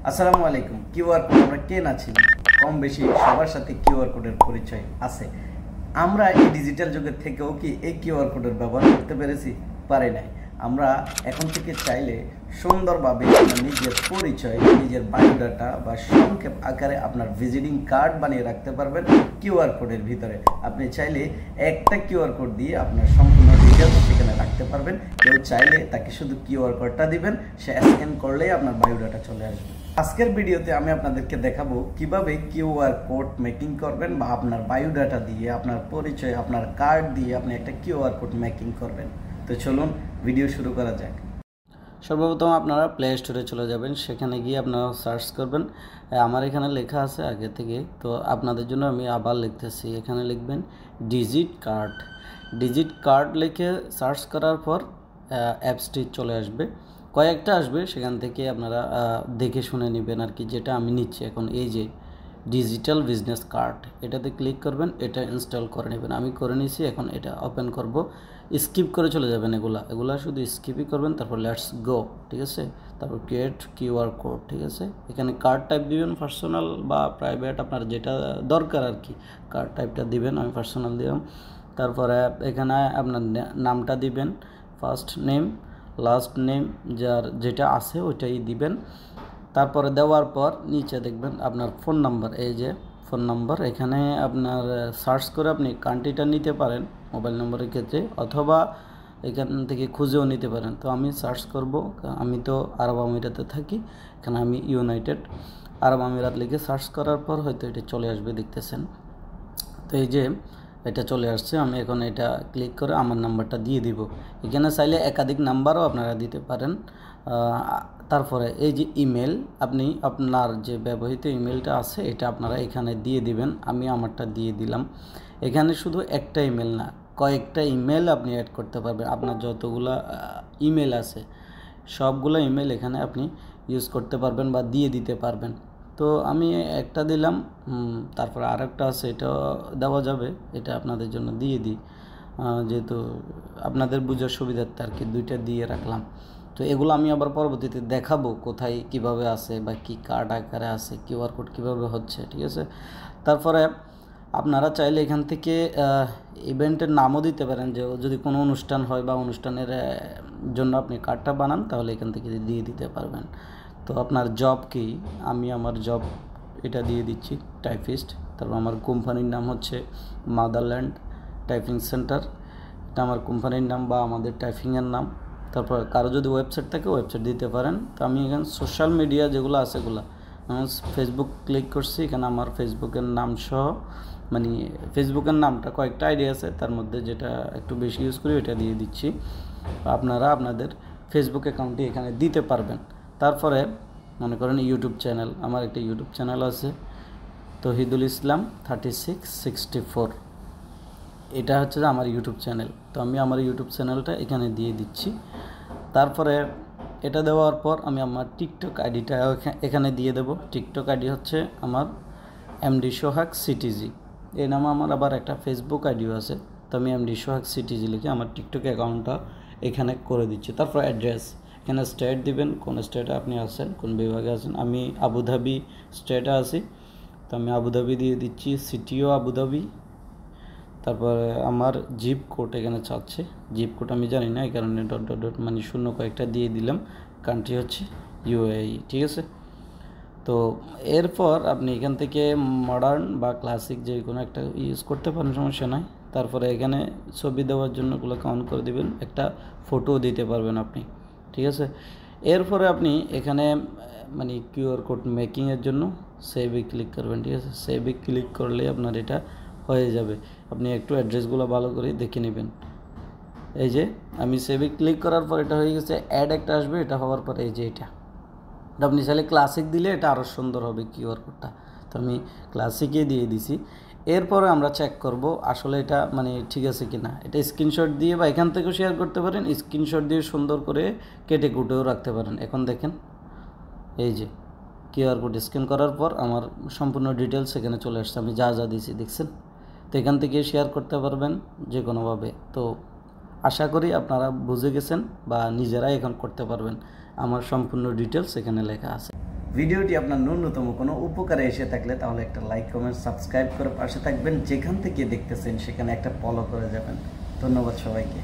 আসসালামু আলাইকুম। QR code আমরা কে না চিনি, কম বেশি সবার সাথে কিউআর কোডের পরিচয় আছে। আমরা এই ডিজিটাল যুগের থেকেও কি এই কিউআর কোডের ব্যবহার করতে পেরেছি? পারি নাই। আমরা এখন থেকে চাইলে সুন্দরভাবে নিজের পরিচয়, নিজের বায়োডাটা বা সংক্ষেপ আকারে আপনার ভিজিটিং কার্ড বানিয়ে রাখতে পারবেন কিউআর কোডের ভিতরে। আপনি চাইলে একটা কিউআর কোড দিয়ে আপনার সম্পূর্ণ ডিটেলস সেখানে রাখতে পারবেন। কেউ চাইলে তাকে শুধু কিউআর কোডটা দিবেন, সে স্ক্যান করলেই আপনার বায়োডাটা চলে আসবে। আজকের ভিডিওতে আমি আপনাদেরকে দেখাবো কিভাবে কিউআর কোড মেকিং করবেন বা আপনার বায়োডাটা দিয়ে, আপনার পরিচয়, আপনার কার্ড দিয়ে আপনি একটা কিউআর কোড মেকিং করবেন। তো চলুন ভিডিও শুরু করা যাক। সর্বপ্রথম আপনারা প্লে স্টোরে চলে যাবেন, সেখানে গিয়ে আপনারা সার্চ করবেন। আমার এখানে লেখা আছে আগে থেকে, তো আপনাদের জন্য আমি আবার লিখতেছি। এখানে লিখবেন ডিজিট কার্ড। ডিজিট কার্ড লিখে সার্চ করার পর অ্যাপসটি চলে আসবে, কয়েকটা আসবে, সেখান থেকে আপনারা দেখে শুনে নেবেন আর কি। যেটা আমি নিচ্ছি এখন, এই যে ডিজিটাল বিজনেস কার্ড, এটাতে ক্লিক করবেন, এটা ইনস্টল করে নেবেন। আমি করে নিয়েছি, এখন এটা ওপেন করব। স্কিপ করে চলে যাবেন, এগুলা শুধু স্কিপই করবেন। তারপর লেটস গো, ঠিক আছে। তারপর ক্রিয়েট কিউআর কোড, ঠিক আছে। এখানে কার্ড টাইপ দিবেন, পার্সোনাল বা প্রাইভেট, আপনার যেটা দরকার আর কি, কার্ড টাইপটা দিবেন। আমি পার্সোনাল দিলাম। তারপরে এখানে আপনার নামটা দিবেন, ফার্স্ট নেম, লাস্ট নেম, যার যেটা আছে ওইটাই দিবেন। তারপরে দেওয়ার পর নিচে দেখবেন আপনার ফোন নাম্বার, এই যে ফোন নাম্বার। এখানে আপনার সার্চ করে আপনি কান্ট্রিটা নিতে পারেন মোবাইল নম্বরের ক্ষেত্রে, অথবা এখান থেকে খুঁজেও নিতে পারেন। তো আমি সার্চ করব, আমি তো আরব আমিরাতে থাকি, এখানে আমি ইউনাইটেড আরব আমিরাত লিখে সার্চ করার পর হয়তো এটা চলে আসবে, দেখতেছেন। তো এই যে এটা চলে আসছে, আমি এখন এটা ক্লিক করে আমার নাম্বারটা দিয়ে দিব। এখানে চাইলে একাধিক নাম্বারও আপনারা দিতে পারেন। তারপরে এই যে ইমেল, আপনি আপনার যে ব্যবহৃত ইমেলটা আছে এটা আপনারা এখানে দিয়ে দিবেন। আমি আমারটা দিয়ে দিলাম। এখানে শুধু একটা ইমেল না, কয়েকটা ইমেল আপনি অ্যাড করতে পারবেন। আপনার যতগুলো ইমেল আছে সবগুলো ইমেল এখানে আপনি ইউজ করতে পারবেন বা দিয়ে দিতে পারবেন। তো আমি একটা দিলাম, তারপর আরেকটা আছে, এটা দেওয়া যাবে, এটা আপনাদের জন্য দিয়ে দিই, যেহেতু আপনাদের বোঝার সুবিধার্থে আর কি দুইটা দিয়ে রাখলাম। তো এগুলো আমি আবার পরবর্তীতে দেখাবো কোথায় কিভাবে আছে বা কি কার্ড আকারে আছে, কিউআর কোড কীভাবে হচ্ছে, ঠিক আছে। তারপরে আপনারা চাইলে এখান থেকে ইভেন্টের নামও দিতে পারেন, যে যদি কোনো অনুষ্ঠান হয় বা অনুষ্ঠানের জন্য আপনি কার্ডটা বানান, তাহলে এখান থেকে দিয়ে দিতে পারবেন। তো আপনার জব কি, আমি আমার জব এটা দিয়ে দিচ্ছি, টাইপিস্ট। তারপর আমার কোম্পানির নাম হচ্ছে মাদারল্যান্ড টাইপিং সেন্টার, এটা আমার কোম্পানির নাম বা আমাদের টাইপিংয়ের নাম। তারপর কারো যদি ওয়েবসাইট থাকে ওয়েবসাইট দিতে পারেন। তো আমি এখানে সোশ্যাল মিডিয়া যেগুলো আছে এগুলো, ফেসবুক ক্লিক করছি, এখানে আমার ফেসবুকের নাম সহ, মানে ফেসবুকের নামটা কয়েকটা আইডি আছে, তার মধ্যে যেটা একটু বেশি ইউজ করি ওইটা দিয়ে দিচ্ছি। আপনারা আপনাদের ফেসবুক অ্যাকাউন্টটি এখানে দিতে পারবেন। তারপরে মনে করেন ইউটিউব চ্যানেল, আমার একটা ইউটিউব চ্যানেল আছে, তহিদুল ইসলাম 3664, এটা হচ্ছে আমার ইউটিউব চ্যানেল। তো আমি আমার ইউটিউব চ্যানেলটা এখানে দিয়ে দিচ্ছি। তারপরে এটা দেওয়ার পর আমি আমার টিকটক আইডিটা এখানে দিয়ে দেব। টিকটক আইডি হচ্ছে আমার এমডি সোহাগ সিটিজি, এই নামে আমার আবার একটা ফেসবুক আইডিও আছে। তো আমি এমডি সোহাগ সিটিজি লিখে আমার টিকটক অ্যাকাউন্টটা এখানে করে দিচ্ছি। তারপর অ্যাড্রেস, এখানে স্টেট দিবেন, কোন স্টেটে আপনি আছেন, কোন বিভাগে আছেন। আমি আবুধাবি স্টেটে আছি, তো আমি আবুধাবি দিয়ে দিচ্ছি, সিটিও আবুধাবি। তারপরে আমার জিপ কোড এখানে চাচ্ছে, জিপ কোড আমি জানি না, এই কারণে ডট ডট ডট মানে শূন্য কয়েকটা দিয়ে দিলাম। কান্ট্রি হচ্ছে ইউএই, ঠিক আছে। তো এরপর আপনি এখান থেকে মডার্ন বা ক্লাসিক যে কোনো একটা ইউজ করতে পারেন, সমস্যা নাই। তারপরে এখানে ছবি দেওয়ার জন্য ওগুলোকে অন করে দেবেন, একটা ফটো দিতে পারবেন আপনি, ঠিক আছে। এরপরে আপনি এখানে মানে কিউআর কোড মেকিংয়ের জন্য সেভে ক্লিক করবেন, ঠিক আছে। সেভে ক্লিক করলে আপনার এটা হয়ে যাবে। আপনি একটু অ্যাড্রেসগুলো ভালো করে দেখে নেবেন। এই যে আমি সেভে ক্লিক করার পর এটা হয়ে গেছে। অ্যাড একটা আসবে, এটা হওয়ার পর এই যে এটা আপনি চাইলে ক্লাসিক দিলে এটা আরও সুন্দর হবে কিউআর কোডটা। তো আমি ক্লাসিকে দিয়ে দিছি। এরপরে আমরা চেক করব আসলে এটা মানে ঠিক আছে কি না। এটা স্ক্রিনশট দিয়ে বা এখান থেকেও শেয়ার করতে পারেন, স্ক্রিনশট দিয়ে সুন্দর করে কেটে কুটেও রাখতে পারেন। এখন দেখেন এই যে কিউআর কোড স্ক্যান করার পর আমার সম্পূর্ণ ডিটেলস এখানে চলে আসছে, আমি যা যা দিয়েছি দেখছেন। তো এখান থেকে শেয়ার করতে পারবেন যে কোনোভাবে। তো আশা করি আপনারা বুঝে গেছেন বা নিজেরাই এখন করতে পারবেন। আমার সম্পূর্ণ ডিটেলস এখানে লেখা আছে। ভিডিওটি আপনার ন্যূনতম কোনো উপকারে এসে থাকলে তাহলে একটা লাইক, কমেন্ট, সাবস্ক্রাইব করে পাশে থাকবেন। যেখান থেকে দেখতেছেন সেখানে একটা ফলো করে যাবেন। ধন্যবাদ সবাইকে।